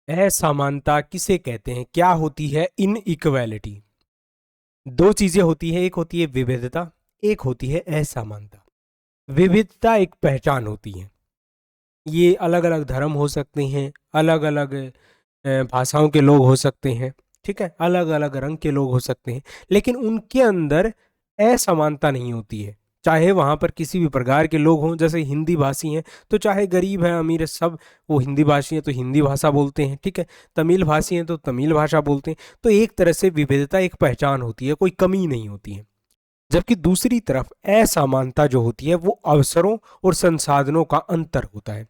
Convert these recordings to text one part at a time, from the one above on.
असमानता किसे कहते हैं? क्या होती है इनइक्वालिटी? दो चीजें होती है, एक होती है विविधता, एक होती है असमानता। विविधता एक पहचान होती है। ये अलग अलग धर्म हो सकते हैं, अलग अलग भाषाओं के लोग हो सकते हैं, ठीक है, अलग अलग रंग के लोग हो सकते हैं, लेकिन उनके अंदर असमानता नहीं होती है। चाहे वहाँ पर किसी भी प्रकार के लोग हों, जैसे हिंदी भाषी हैं तो चाहे गरीब है अमीर है सब, वो हिंदी भाषी हैं तो हिंदी भाषा बोलते हैं, ठीक है, तमिल भाषी हैं तो तमिल भाषा बोलते हैं। तो एक तरह से विविधता एक पहचान होती है, कोई कमी नहीं होती है। जबकि दूसरी तरफ असमानता जो होती है वो अवसरों और संसाधनों का अंतर होता है।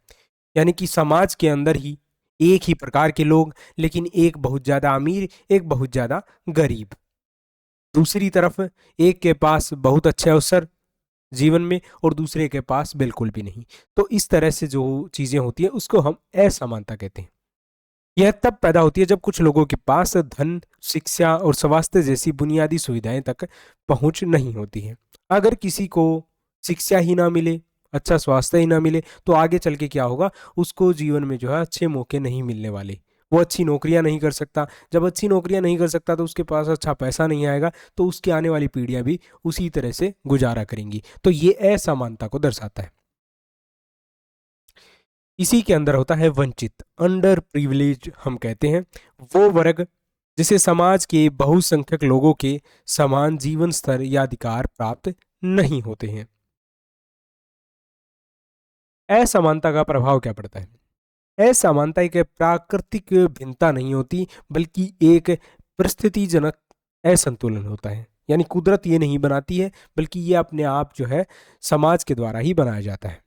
यानी कि समाज के अंदर ही एक ही प्रकार के लोग, लेकिन एक बहुत ज्यादा अमीर, एक बहुत ज्यादा गरीब। दूसरी तरफ एक के पास बहुत अच्छे अवसर जीवन में और दूसरे के पास बिल्कुल भी नहीं। तो इस तरह से जो चीजें होती है उसको हम असमानता कहते हैं। यह तब पैदा होती है जब कुछ लोगों के पास धन, शिक्षा और स्वास्थ्य जैसी बुनियादी सुविधाएं तक पहुंच नहीं होती है। अगर किसी को शिक्षा ही ना मिले, अच्छा स्वास्थ्य ही ना मिले, तो आगे चल के क्या होगा, उसको जीवन में जो है अच्छे मौके नहीं मिलने वाले। वो अच्छी नौकरियां नहीं कर सकता। जब अच्छी नौकरियां नहीं कर सकता तो उसके पास अच्छा पैसा नहीं आएगा, तो उसकी आने वाली पीढ़ियां भी उसी तरह से गुजारा करेंगी। तो ये असमानता को दर्शाता है। इसी के अंदर होता है वंचित, अंडर प्रिविलेज हम कहते हैं वो वर्ग जिसे समाज के बहुसंख्यक लोगों के समान जीवन स्तर या अधिकार प्राप्त नहीं होते हैं। असमानता का प्रभाव क्या पड़ता है? असमानता एक प्राकृतिक भिन्नता नहीं होती, बल्कि एक परिस्थितिजनक असंतुलन होता है। यानी कुदरत ये नहीं बनाती है, बल्कि ये अपने आप जो है समाज के द्वारा ही बनाया जाता है।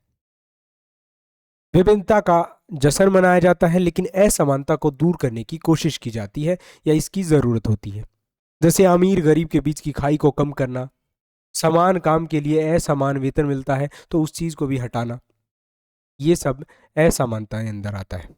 विभिन्नता का जश्न मनाया जाता है, लेकिन असमानता को दूर करने की कोशिश की जाती है या इसकी जरूरत होती है। जैसे अमीर गरीब के बीच की खाई को कम करना, समान काम के लिए असमान वेतन मिलता है तो उस चीज को भी हटाना, ये सब असमानता अंदर आता है।